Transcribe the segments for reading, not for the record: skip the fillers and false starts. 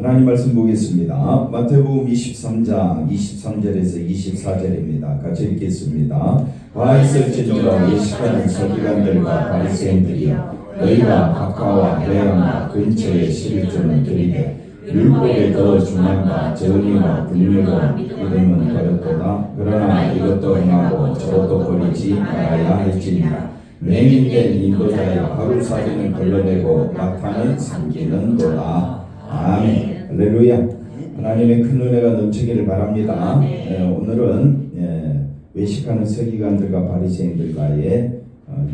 하나님 말씀 보겠습니다. 마태복음 23장 23절에서 24절입니다. 같이 읽겠습니다. 와 있을지니라 예식하는 서기관들과 바리새인들이여 너희가 박하와 회양과 근처에 11조는 드리되 율법에 더 중한 바 정의와 분율과 믿음은 버렸도다. 그러나 이것도 행하고 저것도 버리지 말아야 할지니라. 맹인된 인도자의 하루살이는 걸러내고 낙타는 삼키는도다. 아멘. 할렐루야. 하나님의 큰 은혜가 넘치기를 바랍니다. 오늘은 외식하는 서기관들과 바리새인들과의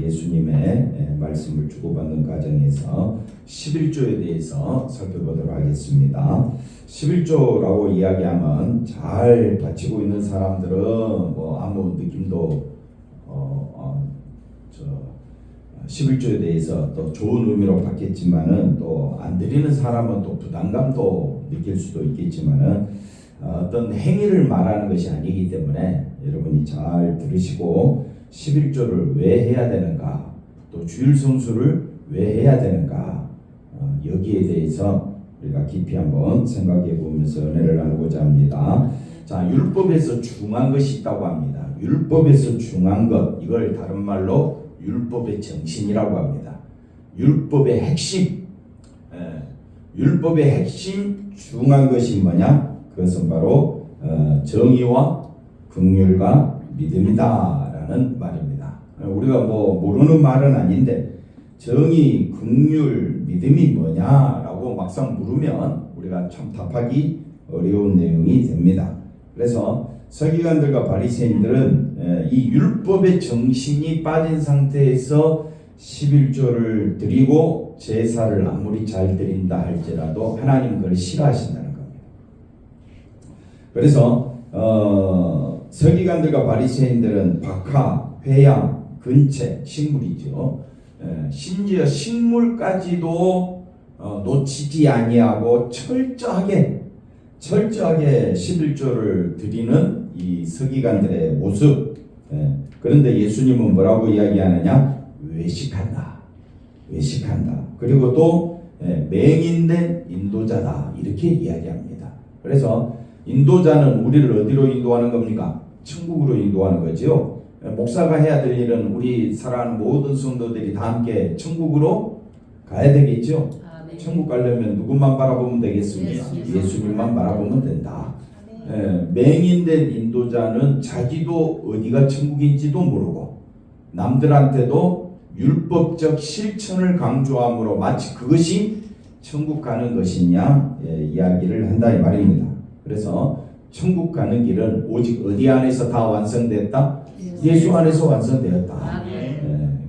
예수님의 말씀을 주고받는 과정에서 11조에 대해서 살펴보도록 하겠습니다. 11조라고 이야기하면 잘 바치고 있는 사람들은 뭐 아무 느낌도 11조에 대해서 또 좋은 의미로 받겠지만은 또 안 드리는 사람은 또 부담감도 느낄 수도 있겠지만은 어떤 행위를 말하는 것이 아니기 때문에 여러분이 잘 들으시고 11조를 왜 해야 되는가, 또 주일 성수를 왜 해야 되는가, 여기에 대해서 우리가 깊이 한번 생각해 보면서 은혜를 나누고자 합니다. 자, 율법에서 중요한 것이 있다고 합니다. 율법에서 중요한 것, 이걸 다른 말로 율법의 정신이라고 합니다. 율법의 핵심, 율법의 핵심 중요한 것이 뭐냐? 그것은 바로 정의와 긍휼과 믿음이다라는 말입니다. 우리가 뭐 모르는 말은 아닌데 정의, 긍휼, 믿음이 뭐냐라고 막상 물으면 우리가 참 답하기 어려운 내용이 됩니다. 그래서 서기관들과 바리새인들은 이 율법의 정신이 빠진 상태에서 11조를 드리고 제사를 아무리 잘 드린다 할지라도 하나님은 그걸 싫어하신다는 겁니다. 그래서 서기관들과 바리새인들은 박하, 회양, 근체, 식물이죠. 심지어 식물까지도 놓치지 아니하고 철저하게 11조를 드리는 이 서기관들의 모습. 그런데 예수님은 뭐라고 이야기하느냐? 외식한다. 그리고 또 맹인된 인도자다, 이렇게 이야기합니다. 그래서 인도자는 우리를 어디로 인도하는 겁니까? 천국으로 인도하는 거죠. 목사가 해야 될 일은 우리 사랑하는 모든 성도들이 다 함께 천국으로 가야 되겠죠. 천국 가려면 누구만 바라보면 되겠습니까? 예수님만 바라보면 된다. 맹인된 인도자는 자기도 어디가 천국인지도 모르고 남들한테도 율법적 실천을 강조함으로 마치 그것이 천국 가는 것이냐 이야기를 한다 이 말입니다. 그래서 천국 가는 길은 오직 어디 안에서 다 완성됐다? 예수 안에서 완성되었다.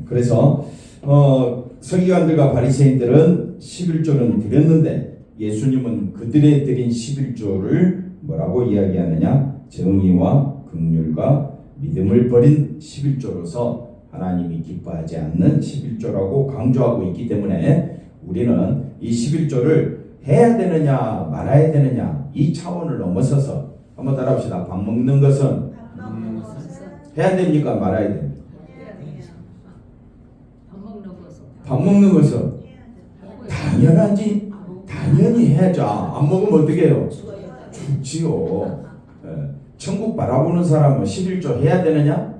그래서 서기관들과 바리새인들은 11조는 드렸는데 예수님은 그들의 드린 11조를 뭐라고 이야기하느냐? 정의와 긍휼과 믿음을 버린 11조로서 하나님이 기뻐하지 않는 11조라고 강조하고 있기 때문에 우리는 이 11조를 해야 되느냐 말아야 되느냐 이 차원을 넘어서서 한번 따라합시다. 밥 먹는 것은 해야 됩니까? 말아야 됩니까? 밥 먹는 것은 당연하지. 당연히 해야죠. 안 먹으면 어떻게 해요? 죽지요. 천국 바라보는 사람은 11조 해야 되느냐?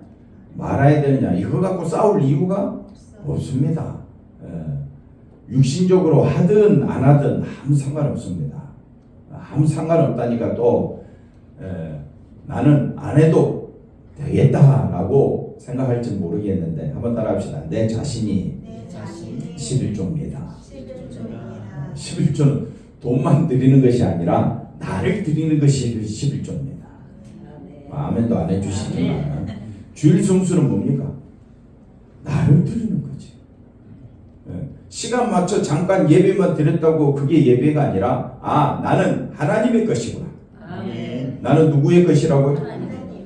말아야 되느냐? 이거 갖고 싸울 이유가 없습니다. 육신적으로 하든 안 하든 아무 상관없습니다. 아무 상관없다니까 또 나는 안 해도 되겠다라고 생각할지 모르겠는데 한번 따라합시다. 내 자신이 11조입니다. 11조는 돈만 드리는 것이 아니라 나를 드리는 것이 11조입니다. 아멘도 안 해주시지만 주일 성수는 뭡니까? 나를 드리는 거지. 시간 맞춰 잠깐 예배만 드렸다고 그게 예배가 아니라 나는 하나님의 것이구나. 나는 누구의 것이라고요?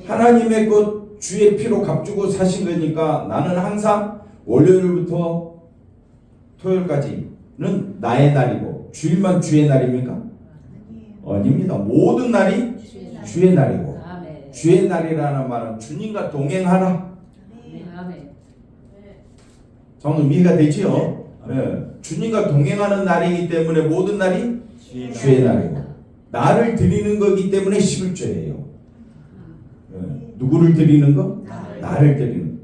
하나님의 것, 주의 피로 값주고 사신 거니까 나는 항상 월요일부터 토요일까지는 나의 날이고 주일만 주의 날입니까? 아닙니다. 모든 날이 주의 날이고 주의 날이라는 말은 주님과 동행하라. 정말 이해가 되지요? 주님과 동행하는 날이기 때문에 모든 날이 주의 날이고 나를 드리는 거기 때문에 11조예요. 누구를 드리는 거? 나를 드리는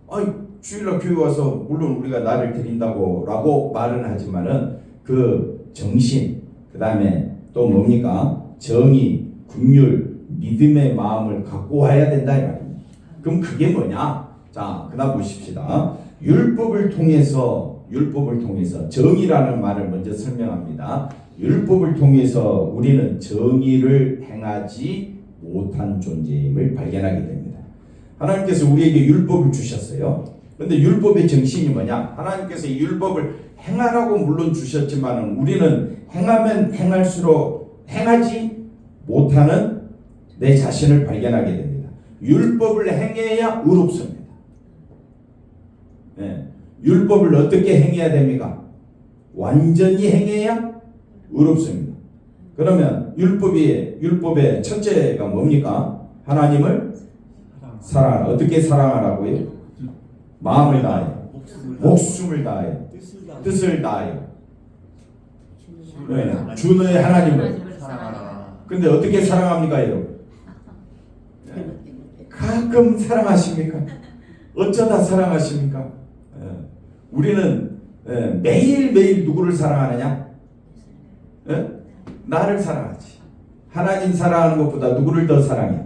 거. 아니 주일날 교회 와서 물론 우리가 나를 드린다고 라고 말은 하지만은 그 정신 그 다음에 또 뭡니까? 정의, 긍휼, 믿음의 마음을 갖고 와야 된다 이 말입니다. 그럼 그게 뭐냐? 자, 그다음 보십시다. 율법을 통해서 정의라는 말을 먼저 설명합니다. 율법을 통해서 우리는 정의를 행하지 못한 존재임을 발견하게 됩니다. 하나님께서 우리에게 율법을 주셨어요. 그런데 율법의 정신이 뭐냐? 하나님께서 이 율법을 행하라고 물론 주셨지만 우리는 행하면 행할수록 행하지 못하는 내 자신을 발견하게 됩니다. 율법을 행해야 의롭습니다. 네. 율법을 어떻게 행해야 됩니까? 완전히 행해야 의롭습니다. 그러면 율법의 첫째가 뭡니까? 하나님을 사랑하라. 어떻게 사랑하라고요? 마음을 다하여, 목숨을 다하여, 뜻을 다하여. 네. 주의 하나님을 사랑하라. 근데 어떻게 사랑합니까, 여러분? 가끔 사랑하십니까? 어쩌다 사랑하십니까? 우리는 매일매일 누구를 사랑하느냐? 나를 사랑하지. 하나님 사랑하는 것보다 누구를 더 사랑해?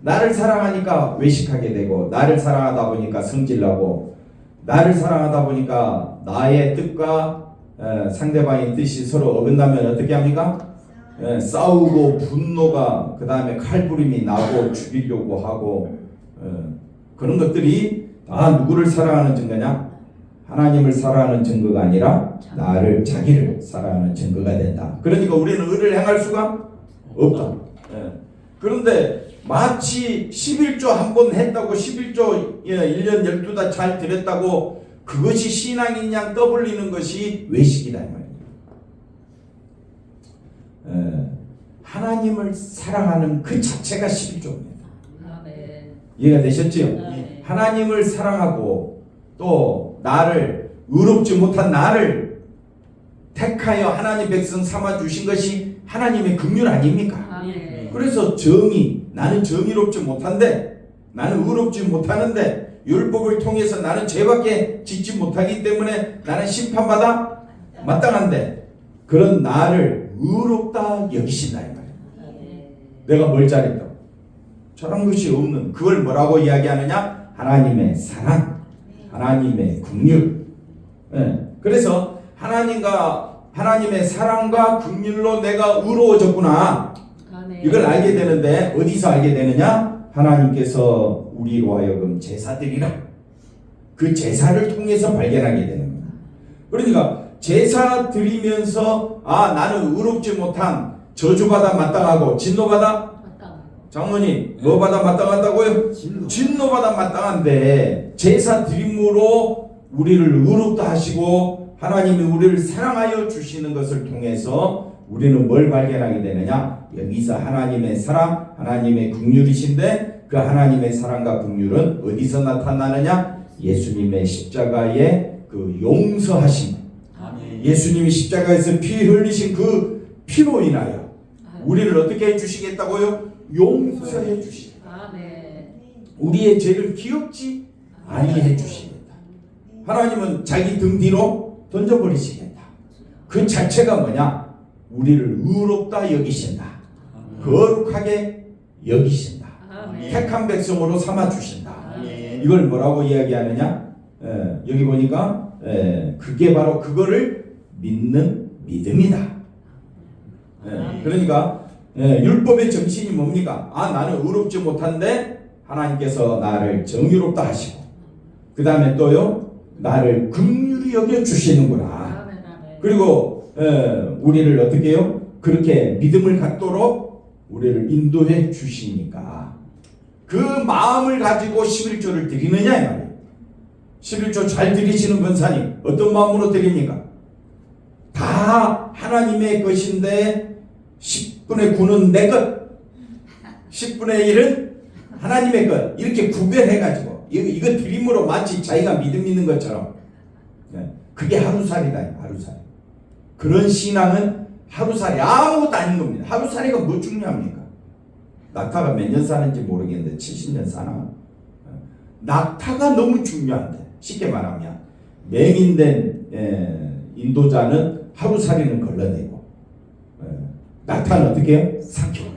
나를 사랑하니까 외식하게 되고, 나를 사랑하다 보니까 성질나고, 나를 사랑하다 보니까 나의 뜻과 상대방의 뜻이 서로 어긋나면 어떻게 합니까? 싸우고 분노가 그 다음에 칼부림이 나고 죽이려고 하고 그런 것들이 다 누구를 사랑하는 증거냐? 하나님을 사랑하는 증거가 아니라 자기를 사랑하는 증거가 된다. 그러니까 우리는 의를 행할 수가 없다. 그런데 마치 11조 한 번 했다고 11조 1년 12달 잘 드렸다고 그것이 신앙인 양 떠벌리는 것이 외식이다 이 말이에요. 하나님을 사랑하는 그 자체가 11조입니다. 이해가 되셨죠? 하나님을 사랑하고 또 나를 의롭지 못한 나를 택하여 하나님 백성 삼아 주신 것이 하나님의 긍휼 아닙니까? 그래서 나는 정의롭지 못한데 나는 의롭지 못하는데 율법을 통해서 나는 죄밖에 짓지 못하기 때문에 나는 심판받아 마땅한데 그런 나를 의롭다 여기신다 이 말이에요. 내가 뭘 잘했다고? 저런 것이 없는 그걸 뭐라고 이야기하느냐? 하나님의 사랑, 하나님의 긍휼. 그래서 하나님의 사랑과 긍휼로 내가 의로워졌구나. 이걸 알게 되는데 어디서 알게 되느냐? 하나님께서 우리로 하여금 제사 드리라. 그 제사를 통해서 발견하게 되는 거야. 그러니까 제사 드리면서 나는 의롭지 못한 저주받아 마땅하고 진노받아 장모님 뭐 받아 마땅하다고요? 진노받아 마땅한데 제사 드림으로 우리를 의롭다 하시고 하나님이 우리를 사랑하여 주시는 것을 통해서 우리는 뭘 발견하게 되느냐? 여기서 하나님의 사랑, 하나님의 긍휼이신데 그 하나님의 사랑과 긍휼은 어디서 나타나느냐? 예수님의 십자가의 그 용서하심. 예수님이 십자가에서 피 흘리신 그 피로 인하여 우리를 어떻게 해주시겠다고요? 용서해 주시겠다. 우리의 죄를 기억지 아니해 주시겠다. 하나님은 자기 등 뒤로 던져버리시겠다. 그 자체가 뭐냐? 우리를 의롭다 여기신다. 거룩하게 여기신다. 택한 백성으로 삼아 주신다. 이걸 뭐라고 이야기하느냐? 여기 보니까 그게 바로 그거를 믿는 믿음이다. 그러니까 율법의 정신이 뭡니까? 나는 의롭지 못한데 하나님께서 나를 정의롭다 하시고 그 다음에 또요 나를 긍휼히 여겨 주시는구나. 그리고 우리를 어떻게 해요? 그렇게 믿음을 갖도록 우리를 인도해 주시니까 그 마음을 가지고 11조를 드리느냐 이 말이에요. 11조 잘 드리시는 권사님 어떤 마음으로 드립니까? 다 하나님의 것인데 10분의 9는 내 것, 10분의 1은 하나님의 것 이렇게 구별해가지고 이거 드림으로 마치 자기가 믿음 있는 것처럼 그게 하루살이다. 하루살. 그런 신앙은 하루살이 아무것도 아닌 겁니다. 하루살이가 뭐 중요합니까? 낙타가 몇 년 사는지 모르겠는데 70년 사나? 낙타가 너무 중요한데, 쉽게 말하면 맹인된 인도자는 하루살이는 걸러내고 낙타는 어떻게 해요? 삼켜버려요.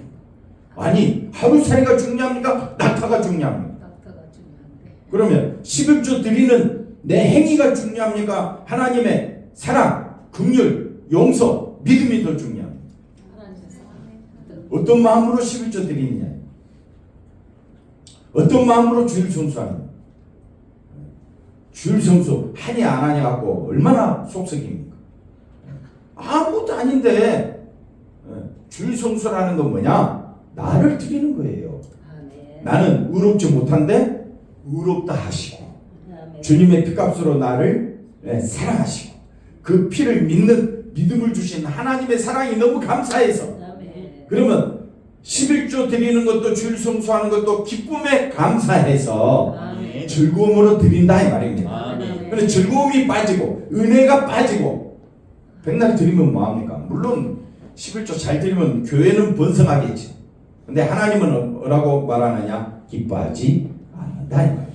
아니 하루살이가 중요합니까? 낙타가 중요합니까? 낙타가 중요한데. 그러면 11조 드리는 내 행위가 중요합니까? 하나님의 사랑, 긍휼, 용서, 믿음이 더 중요합니다. 어떤 마음으로 11조 드리느냐, 어떤 마음으로 주일 성수하느냐. 주일 성수 하니 안 하냐 갖고 얼마나 속썩입니까? 아무것도 아닌데 주일 성수라는 건 뭐냐? 나를 드리는 거예요. 나는 의롭지 못한데 의롭다 하시고 주님의 피값으로 나를 사랑하시고 그 피를 믿는 믿음을 주신 하나님의 사랑이 너무 감사해서, 그러면 11조 드리는 것도 주일 성수하는 것도 기쁨에 감사해서 즐거움으로 드린다 이 말입니다. 그런데 즐거움이 빠지고 은혜가 빠지고 백날 드리면 뭐합니까? 물론 11조 잘 드리면 교회는 번성하겠지. 근데 하나님은 뭐라고 말하느냐? 기뻐하지 않는다 이 말입니다.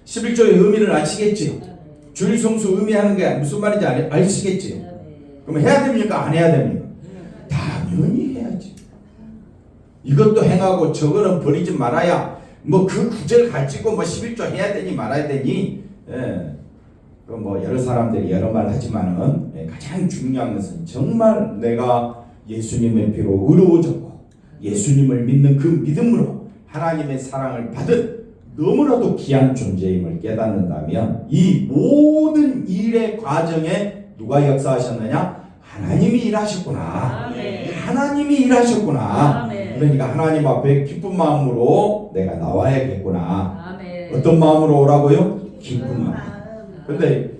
11조의 의미를 아시겠지요? 주일 성수 의미하는 게 무슨 말인지 아시겠지요? 그럼 해야 됩니까? 안 해야 됩니까? 당연히 해야지. 이것도 행하고 저거는 버리지 말아야 뭐 그 구절 가지고 뭐 11조 해야 되니 말아야 되니, 그 뭐 여러 사람들이 여러 말 하지만은 가장 중요한 것은 정말 내가 예수님의 피로 의로워졌고 예수님을 믿는 그 믿음으로 하나님의 사랑을 받은 너무나도 귀한 존재임을 깨닫는다면 이 모든 일의 과정에 누가 역사하셨느냐? 하나님이 일하셨구나. 하나님이 일하셨구나. 그러니까 하나님 앞에 기쁜 마음으로 내가 나와야겠구나. 어떤 마음으로 오라고요? 기쁜 마음. 근데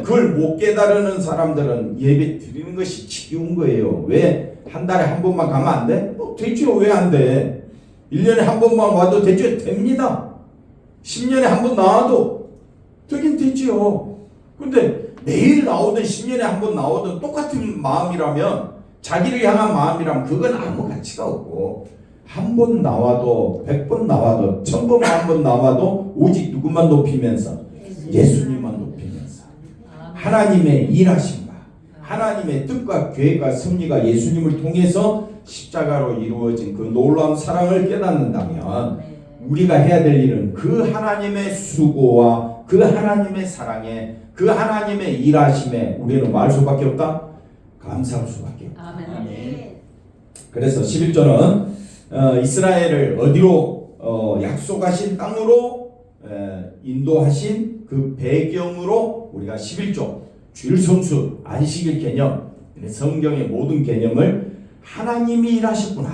그걸 못 깨달는 사람들은 예배 드리는 것이 지겨운 거예요. 왜? 한 달에 한 번만 가면 안 돼? 되죠. 왜 안 돼? 1년에 한 번만 와도 되죠. 됩니다. 10년에 한 번 나와도 되긴 되지요. 근데 매일 나오든 10년에 한 번 나오든 똑같은 마음이라면, 자기를 향한 마음이라면 그건 아무 가치가 없고, 한 번 나와도 100번 나와도 1000번 한 번 나와도 오직 누구만 높이면서? 예수님만 높이면서 하나님의 일하심과 하나님의 뜻과 계획과 섭리가 예수님을 통해서 십자가로 이루어진 그 놀라운 사랑을 깨닫는다면 우리가 해야 될 일은 그 하나님의 수고와 그 하나님의 사랑에, 그 하나님의 일하심에 우리는 뭐 할 수밖에 없다? 감사할 수밖에 없다. 그래서 11조는 이스라엘을 어디로 약속하신 땅으로 인도하신 그 배경으로 우리가 11조 주일 성수 안식일 개념, 성경의 모든 개념을 하나님이 일하셨구나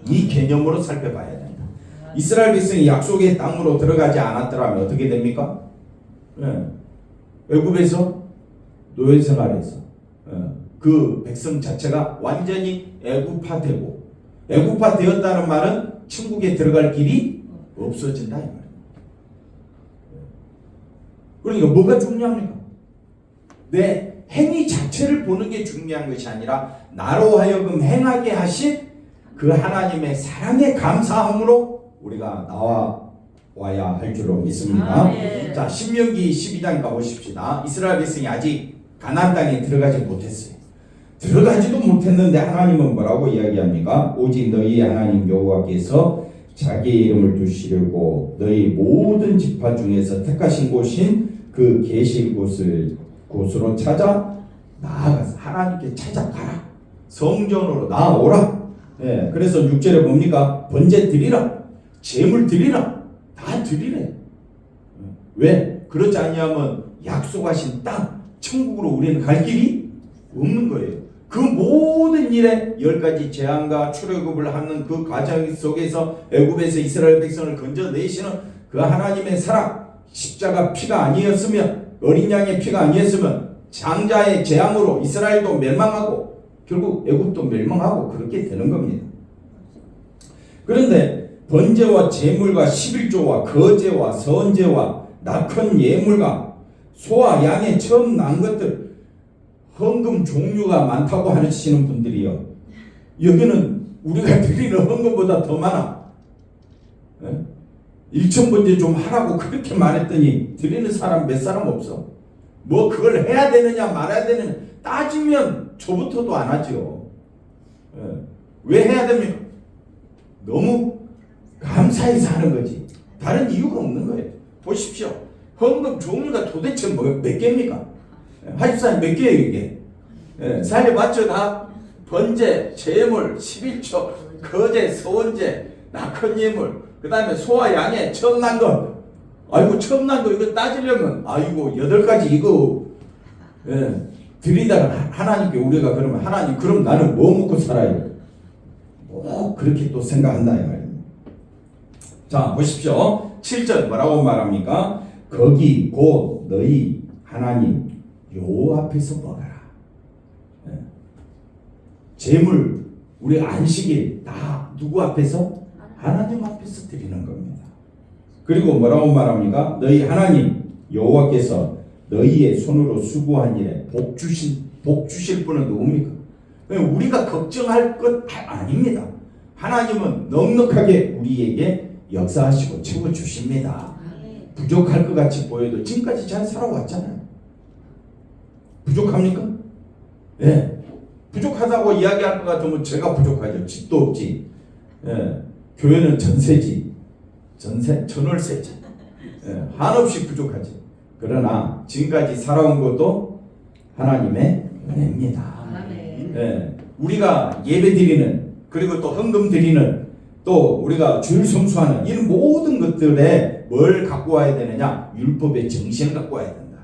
이 개념으로 살펴봐야 됩니다. 이스라엘 백성이 약속의 땅으로 들어가지 않았더라면 어떻게 됩니까? 애굽에서 노예 생활에서 그 백성 자체가 완전히 애굽화되고, 애굽화되었다는 말은 천국에 들어갈 길이 없어진다 이 말이에요. 그러니까 뭐가 중요합니까? 내 행위 자체를 보는 게 중요한 것이 아니라 나로 하여금 행하게 하신 그 하나님의 사랑에 감사함으로 우리가 나와야 할 줄로 믿습니다. 자, 신명기 12장 가보십시다. 이스라엘 백성이 아직 가나안 땅에 들어가지 못했어요. 들어가지도 못했는데 하나님은 뭐라고 이야기합니까? 오직 너희 하나님 여호와께서 자기 이름을 두시려고 너희 모든 지파 중에서 택하신 곳인 그 계실 곳으로 찾아 나아가서 하나님께 찾아가라. 성전으로 나아오라. 그래서 6절에 뭡니까? 번제 드리라. 제물 드리라. 다 드리래. 왜? 그렇지 않냐면 약속하신 땅, 천국으로 우리는 갈 길이 없는 거예요. 그 모든 일에 10가지 재앙과 출애굽을 하는 그 과정 속에서 애굽에서 이스라엘 백성을 건져내시는 그 하나님의 사랑, 십자가 피가 아니었으면, 어린 양의 피가 아니었으면 장자의 재앙으로 이스라엘도 멸망하고 결국 애굽도 멸망하고 그렇게 되는 겁니다. 그런데 번제와 제물과 11조와 거제와 선제와 낙헌 예물과 소와 양의 처음 난 것들 헌금 종류가 많다고 하시는 분들이요. 여기는 우리가 드리는 헌금보다 더 많아. 1,000번째 좀 하라고 그렇게 말했더니 드리는 사람 몇 사람 없어. 뭐 그걸 해야 되느냐 말아야 되느냐 따지면 저부터도 안 하죠. 왜 해야 됩니까? 너무 감사해서 하는 거지. 다른 이유가 없는 거예요. 보십시오. 헌금 종류가 도대체 몇 개입니까? 하십사님 몇 개예요 이게? 살려봤죠 다? 번제, 제물, 11조, 거제, 서원제, 낙헌예물, 그 다음에 소와 양의 처음 난 것. 아이고 처음 난 거 이거 따지려면 아이고 8가지 이거 드리다가 하나님께 우리가 그러면 하나님 그럼 나는 뭐 먹고 살아요? 뭐 그렇게 또 생각한다 이 말입니다. 자 보십시오. 7절 뭐라고 말합니까? 거기 곧 너희 하나님 여호와 앞에서 먹어라. 제물 우리 안식일 다 누구 앞에서? 하나님 앞에서 드리는 겁니다. 그리고 뭐라고 말합니까? 너희 하나님 여호와께서 너희의 손으로 수고한 일에 복 주실 분은 누굽니까? 우리가 걱정할 것 아닙니다. 하나님은 넉넉하게 우리에게 역사하시고 채워주십니다. 부족할 것 같이 보여도 지금까지 잘 살아왔잖아요. 부족합니까? 예. 부족하다고 이야기할 것 같으면 제가 부족하죠. 집도 없지. 예. 교회는 전세지. 전월세지. 예. 한없이 부족하지. 그러나 지금까지 살아온 것도 하나님의 은혜입니다. 예. 우리가 예배 드리는 그리고 또 헌금 드리는 또 우리가 주일 성수하는 이런 모든 것들에 뭘 갖고 와야 되느냐? 율법의 정신을 갖고 와야 된다.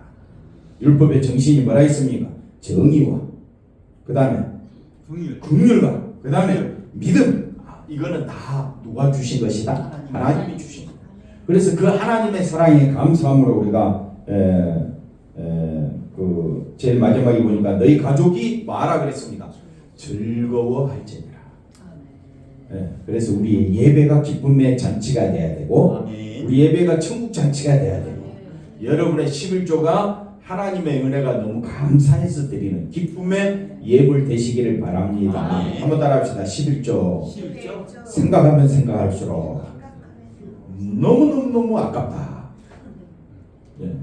율법의 정신이 뭐라 했습니까? 정의와 그 다음에 긍휼과 그 다음에 믿음. 이거는 다 누가 주신 것이다? 하나님이 주신 것. 그래서 그 하나님의 사랑에 감사함으로 우리가 그 제일 마지막에 보니까 너희 가족이 뭐하라 그랬습니까? 즐거워할지니라. 그래서 우리 예배가 기쁨의 잔치가 돼야 되고 우리 예배가 천국 잔치가 돼야 되고 여러분의 11조가 하나님의 은혜가 너무 감사해서 드리는 기쁨의 예물 되시기를 바랍니다. 한번 따라합시다. 11조. 생각하면 생각할수록 너무 아깝다.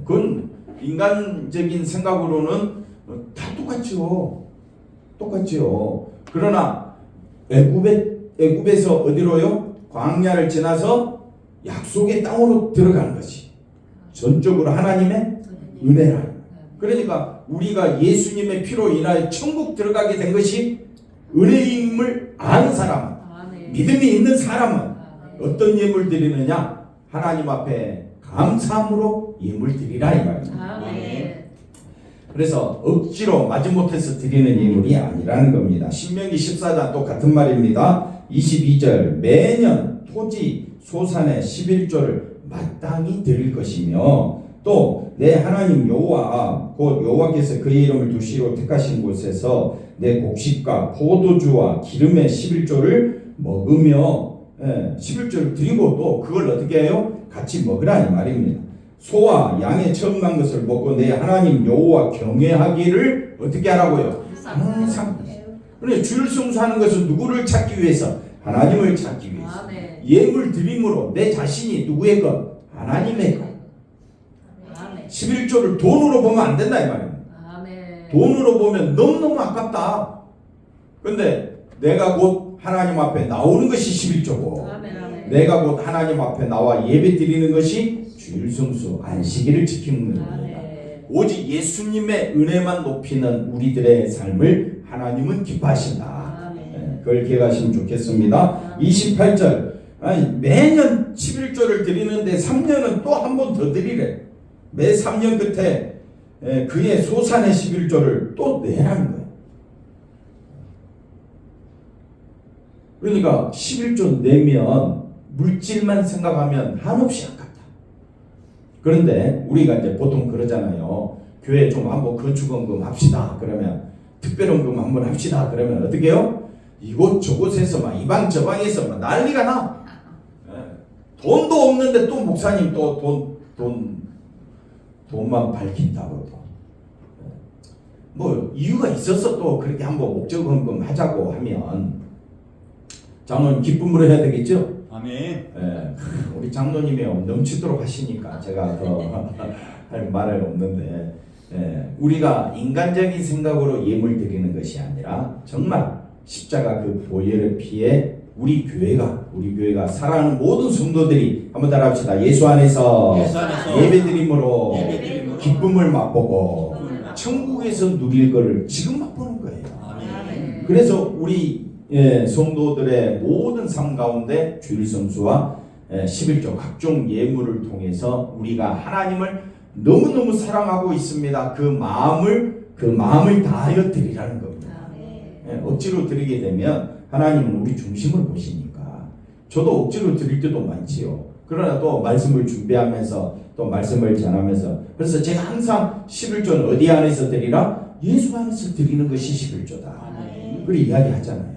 그건 인간적인 생각으로는 다 똑같지요. 그러나 애굽에서 어디로요? 광야를 지나서 약속의 땅으로 들어가는 것이 전적으로 하나님의 은혜라. 그러니까 우리가 예수님의 피로 인하여 천국 들어가게 된 것이 은혜임을 아는 사람은, 믿음이 있는 사람은 어떤 예물 드리느냐? 하나님 앞에 감사함으로 예물 드리라 이 말입니다. 그래서 억지로 마지못해서 드리는 예물이 아니라는 겁니다. 신명기 14장 또 같은 말입니다. 22절 매년 토지 소산의 11조를 마땅히 드릴 것이며 또 내 하나님 여호와 곧 여호와께서 그의 이름을 두시로 택하신 곳에서 내 곡식과 포도주와 기름의 11조를 먹으며 11조를 드리고 또 그걸 어떻게 해요? 같이 먹으라 이 말입니다. 소와 양의 처음 난 것을 먹고 내 하나님 여호와 경외하기를 어떻게 하라고요? 항상. 그런데 주일 성수하는 것은 누구를 찾기 위해서? 하나님을 찾기 위해서. 예물 드림으로 내 자신이 누구의 것? 하나님의 것. 11조를 돈으로 보면 안 된다 이 말이에요. 돈으로 보면 너무너무 아깝다. 그런데 내가 곧 하나님 앞에 나오는 것이 11조고 내가 곧 하나님 앞에 나와 예배 드리는 것이 주일 성수 안식일을 지키는 겁니다. 오직 예수님의 은혜만 높이는 우리들의 삶을 하나님은 기뻐하신다. 그걸 기억하시면 좋겠습니다. 28절 매년 11조를 드리는데 3년은 또 한 번 더 드리래. 매 3년 끝에 그의 소산의 11조를 또 내라는 거예요. 그러니까 11조 내면 물질만 생각하면 한없이 아깝다. 그런데 우리가 이제 보통 그러잖아요. 교회 좀 한번 건축원금 합시다. 그러면 특별원금 한번 합시다. 그러면 어떻게 해요? 이곳저곳에서 막 이방 저방에서 막 난리가 나. 돈도 없는데 또 목사님 또 돈만 밝힌다고. 뭐 이유가 있어서 또 그렇게 한번 목적 헌금 하자고 하면 장로님 기쁨으로 해야 되겠죠? 아멘. 예, 우리 장로님이 넘치도록 하시니까 제가 더 할 말은 없는데, 예, 우리가 인간적인 생각으로 예물 드리는 것이 아니라 정말 십자가 그 보혈의 피에 우리 교회가 사랑하는 모든 성도들이 한번 따라합시다. 예수 안에서 예배드림으로 기쁨을 맛보고 천국에서 누릴 것을 지금 맛보는 거예요. 아멘. 그래서 우리 성도들의 모든 삶 가운데 주일 성수와 11조 각종 예물을 통해서 우리가 하나님을 너무너무 사랑하고 있습니다. 그 마음을 다하여 드리라는 겁니다. 억지로 드리게 되면 하나님은 우리 중심을 보시니까 저도 억지로 드릴 때도 많지요. 그러나 또 말씀을 준비하면서 또 말씀을 전하면서 그래서 제가 항상 11조는 어디 안에서 드리라? 예수 안에서 드리는 것이 11조다. 그렇게 이야기하잖아요.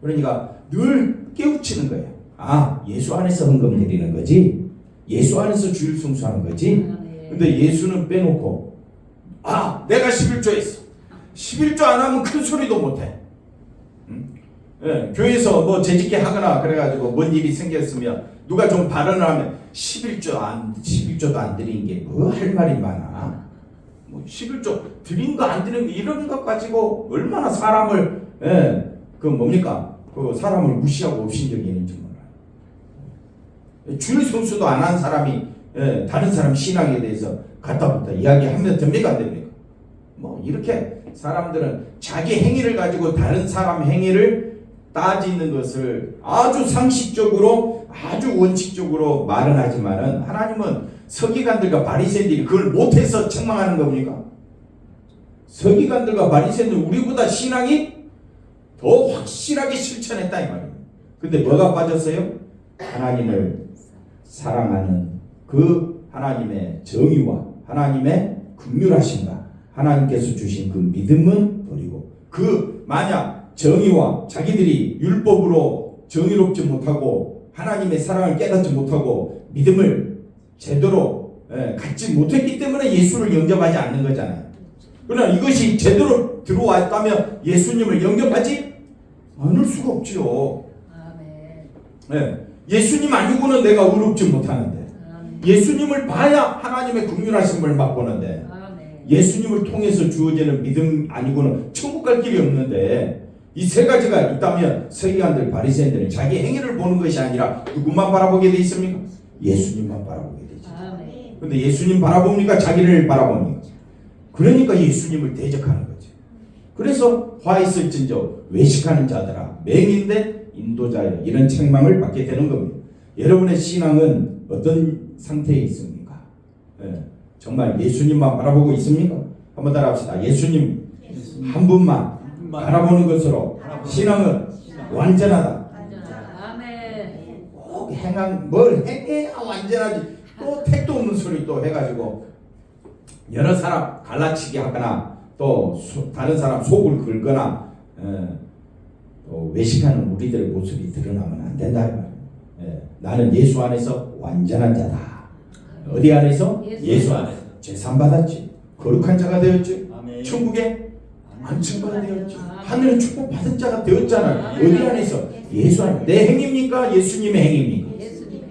그러니까 늘 깨우치는 거예요. 아, 예수 안에서 헌금 드리는 거지? 예수 안에서 주일 성수하는 거지? 근데 예수는 빼놓고 아, 내가 11조 했어. 11조 안 하면 큰 소리도 못해. 예, 교회에서 뭐 재직게 하거나 그래가지고 뭔 일이 생겼으면 누가 좀 발언을 하면 11조도 안 드린 게 뭐 할 말이 많아. 뭐 11조 드린 거 안 드린 거 이런 것 가지고 얼마나 사람을 그 뭡니까? 그 사람을 무시하고 업신여기는지 몰라요. 주일 성수도 안 한 사람이 다른 사람 신앙에 대해서 갖다부터 이야기하면 됩니까? 안 됩니까? 뭐 이렇게 사람들은 자기 행위를 가지고 다른 사람 행위를 따지는 것을 아주 상식적으로 아주 원칙적으로 말은 하지만은 하나님은 서기관들과 바리새인들이 그걸 못해서 책망하는 겁니까? 서기관들과 바리새인들은 우리보다 신앙이 더 확실하게 실천했다 이 말이에요. 근데 뭐가 빠졌어요? 하나님을 사랑하는 그 하나님의 정의와 하나님의 긍휼하심과 하나님께서 주신 그 믿음은 버리고 그 만약 정의와 자기들이 율법으로 정의롭지 못하고 하나님의 사랑을 깨닫지 못하고 믿음을 제대로 갖지 못했기 때문에 예수를 영접하지 않는 거잖아요. 그러나 이것이 제대로 들어왔다면 예수님을 영접하지 않을 수가 없죠. 예수님 아니고는 내가 의롭지 못하는데 예수님을 봐야 하나님의 긍휼하심을 맛보는데 예수님을 통해서 주어지는 믿음 아니고는 천국 갈 길이 없는데 이 세 가지가 있다면 서기관들 바리새인들은 자기 행위를 보는 것이 아니라 누구만 바라보게 돼 있습니까? 예수님만 바라보게 되죠. 근데 예수님 바라봅니까? 자기를 바라봅니까? 그러니까 예수님을 대적하는 거죠. 그래서 화 있을진저 외식하는 자들아 맹인대 인도자여 이런 책망을 받게 되는 겁니다. 여러분의 신앙은 어떤 상태에 있습니까? 정말 예수님만 바라보고 있습니까? 한번 따라합시다. 예수님 한 분만 바라보는 것으로 신앙은 완전하다. 꼭 뭘 행해야 완전하지. 또 택도 없는 소리 또 해가지고 여러 사람 갈라치기 하거나 또 다른 사람 속을 긁거나 또 외식하는 우리들의 모습이 드러나면 안 된다. 나는 예수 안에서 완전한 자다. 어디 안에서? 예수 안에서. 제산 받았지. 거룩한 자가 되었지. 아멘. 천국에 안증받아 되었지. 하늘의 축복 받은 자가 되었잖아요. 어디 안에서? 예수 안에. 내 행위입니까? 예수님의 행위입니까?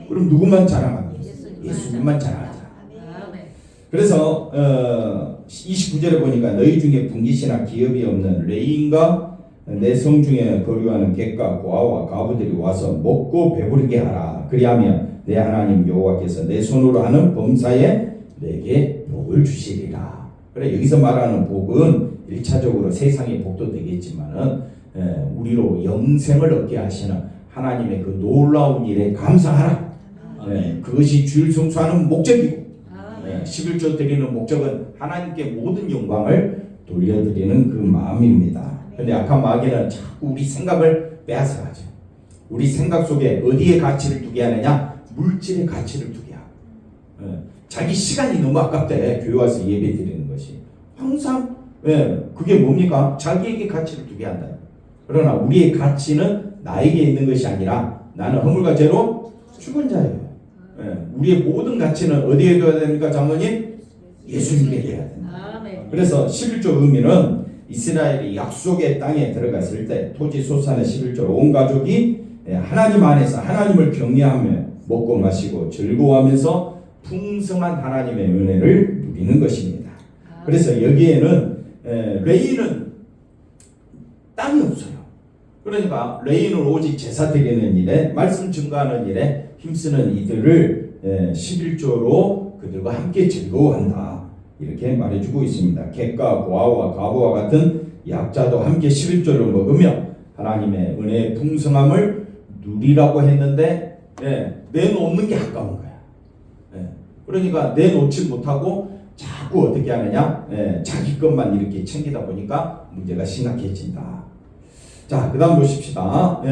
그럼 누구만 자랑합니까? 예수님만 자랑하자. 그래서 29절에 보니까 너희 중에 분깃이나 기업이 없는 레인과 내 성 중에 거류하는 객과 고아와 가부들이 와서 먹고 배부르게 하라. 그리하면 내 하나님 여호와께서 내 손으로 하는 범사에 내게 복을 주시리라. 그래 여기서 말하는 복은 1차적으로 세상의 복도 되겠지만은 우리로 영생을 얻게 하시는 하나님의 그 놀라운 일에 감사하라. 그것이 주일 성수하는 목적이고 11조 드리는 목적은 하나님께 모든 영광을 돌려드리는 그 마음입니다. 근데 악한 마귀는 자꾸 우리 생각을 빼앗아가죠. 우리 생각 속에 어디에 가치를 두게 하느냐? 물질의 가치를 두게 하고 자기 시간이 너무 아깝대. 교회 와서 예배 드리는 것이 항상 그게 뭡니까? 자기에게 가치를 두게 한다. 그러나 우리의 가치는 나에게 있는 것이 아니라 나는 허물과 죄로 죽은 자예요. 우리의 모든 가치는 어디에 둬야 됩니까? 장로님? 예수님께 해야 된다. 그래서 11조 의미는 이스라엘이 약속의 땅에 들어갔을 때 토지 소산의 11조로 온 가족이 하나님 안에서 하나님을 경외하며 먹고 마시고 즐거워하면서 풍성한 하나님의 은혜를 누리는 것입니다. 그래서 여기에는 레위는 땅이 없어요. 그러니까 레위는 오직 제사 드리는 일에 말씀 증거하는 일에 힘쓰는 이들을 11조로 그들과 함께 즐거워한다. 이렇게 말해주고 있습니다. 객과 고아와 과부와 같은 약자도 함께 11조를 먹으며 하나님의 은혜의 풍성함을 누리라고 했는데 내놓는 게 아까운 거야. 그러니까 내놓지 못하고 자꾸 어떻게 하느냐? 자기 것만 이렇게 챙기다 보니까 문제가 심각해진다. 자, 그 다음 보십시다.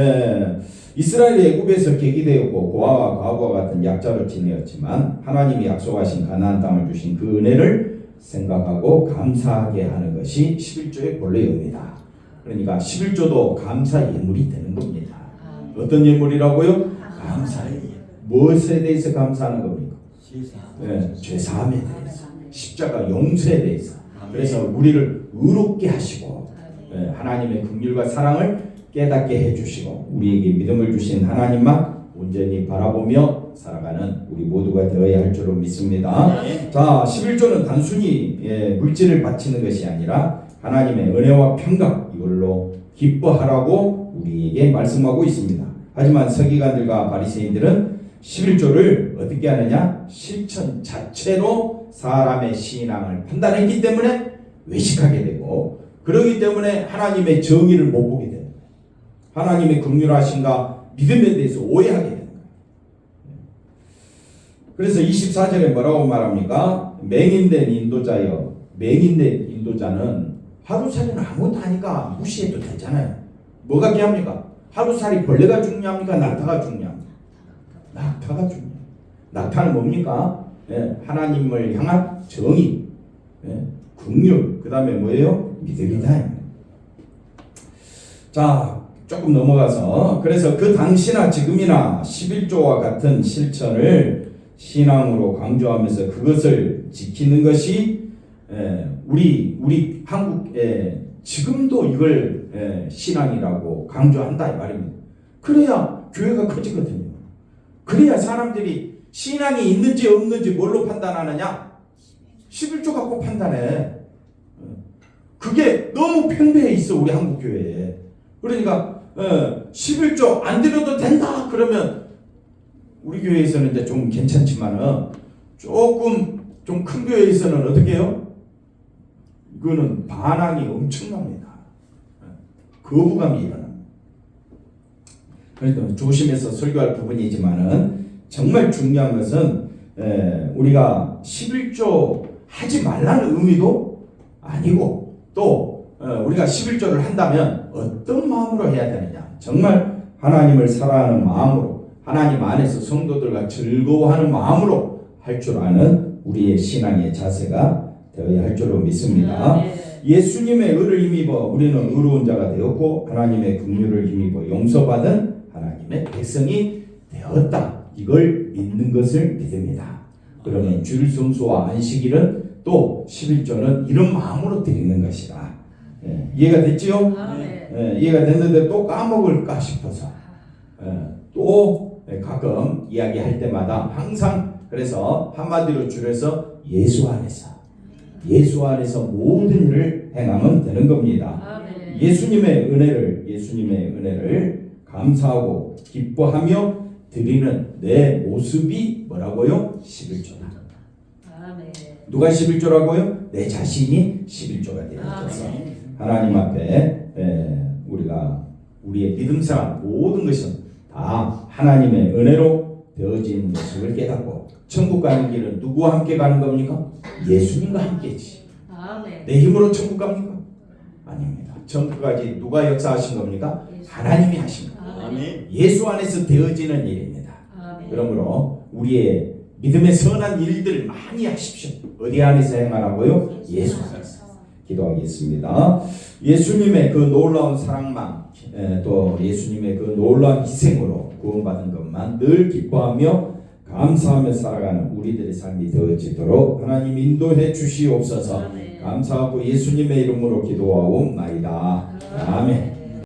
이스라엘이 애굽에서 계기되었고 고아와 과부와 같은 약자로 지내었지만 하나님이 약속하신 가나안 땅을 주신 그 은혜를 생각하고 감사하게 하는 것이 11조의 본래 의미다. 그러니까 11조도 감사 예물이 되는 겁니다. 어떤 예물이라고요? 감사의 예물. 무엇에 대해서 감사하는 겁니까? 죄사함에 대해서, 십자가 용서에 대해서. 그래서 우리를 의롭게 하시고 하나님의 긍휼과 사랑을 깨닫게 해주시고 우리에게 믿음을 주신 하나님만 온전히 바라보며 살아가는 우리 모두가 되어야 할 줄로 믿습니다. 자, 11조는 단순히 물질을 바치는 것이 아니라 하나님의 은혜와 평강 이걸로 기뻐하라고 우리에게 말씀하고 있습니다. 하지만 서기관들과 바리새인들은 11조를 어떻게 하느냐? 실천 자체로 사람의 신앙을 판단했기 때문에 외식하게 되고 그러기 때문에 하나님의 정의를 못 보게 됩니다. 하나님의 긍휼하심과 믿음에 대해서 오해하게 됩니다. 그래서 24절에 뭐라고 말합니까? 맹인된 인도자여. 맹인된 인도자는 하루살이는 아무것도 하니까 무시해도 되잖아요. 뭐가 귀합니까? 하루살이 벌레가 중요합니까? 낙타가 중요합니까? 낙타가 중요해요. 낙타는 뭡니까? 하나님을 향한 정의, 긍휼, 그 다음에 뭐예요? 믿음이다. 자, 조금 넘어가서 그래서 그 당시나 지금이나 11조와 같은 실천을 신앙으로 강조하면서 그것을 지키는 것이 우리 한국에 지금도 이걸 신앙이라고 강조한다 이 말입니다. 그래야 교회가 커지거든요. 그래야 사람들이 신앙이 있는지 없는지 뭘로 판단하느냐? 11조 갖고 판단해. 그게 너무 팽배해 있어 우리 한국 교회에. 그러니까 11조 안 드려도 된다 그러면 우리 교회에서는 이제 좀 괜찮지만은 조금 좀 큰 교회에서는 어떻게 해요? 이거는 반항이 엄청납니다. 거부감이 일어납니다. 그러니까 조심해서 설교할 부분이지만은 정말 중요한 것은 우리가 11조 하지 말라는 의미도 아니고 또 우리가 11조를 한다면 어떤 마음으로 해야 되느냐? 정말 하나님을 사랑하는 마음으로 하나님 안에서 성도들과 즐거워하는 마음으로 할 줄 아는 우리의 신앙의 자세가 되어야 할 줄로 믿습니다. 예수님의 의를 힘입어 우리는 의로운 자가 되었고 하나님의 긍휼을 힘입어 용서받은 하나님의 백성이 되었다. 이걸 믿는 것을 믿습니다. 그러면 주일 성수와 안식일은 또 11조는 이런 마음으로 드리는 것이다. 이해가 됐지요? 이해가 됐는데 또 까먹을까 싶어서 또 가끔 이야기할 때마다 항상 그래서 한마디로 줄여서 예수 안에서 모든 일을 행하면 되는 겁니다. 예수님의 은혜를 감사하고 기뻐하며 드리는 내 모습이 뭐라고요? 11조다. 누가 11조라고요? 내 자신이 11조가 되어져서 하나님 앞에 우리의 믿음생활 모든 것은 다 하나님의 은혜로 되어진 모습을 깨닫고 천국 가는 길은 누구와 함께 가는 겁니까? 예수님과 함께지. 내 힘으로 천국 갑니까? 아닙니다. 천국까지 누가 역사하신 겁니까? 하나님이 하신 겁니다. 예수 안에서 되어지는 일입니다. 그러므로 우리의 믿음의 선한 일들을 많이 하십시오. 어디 안에서 행하라고요? 예수 안에서. 기도하겠습니다. 예수님의 그 놀라운 사랑만 또 예수님의 그 놀라운 희생으로 구원받은 것만 늘 기뻐하며 감사하며 살아가는 우리들의 삶이 되어지도록 하나님 인도해 주시옵소서. 감사하고 예수님의 이름으로 기도하옵나이다. 아멘.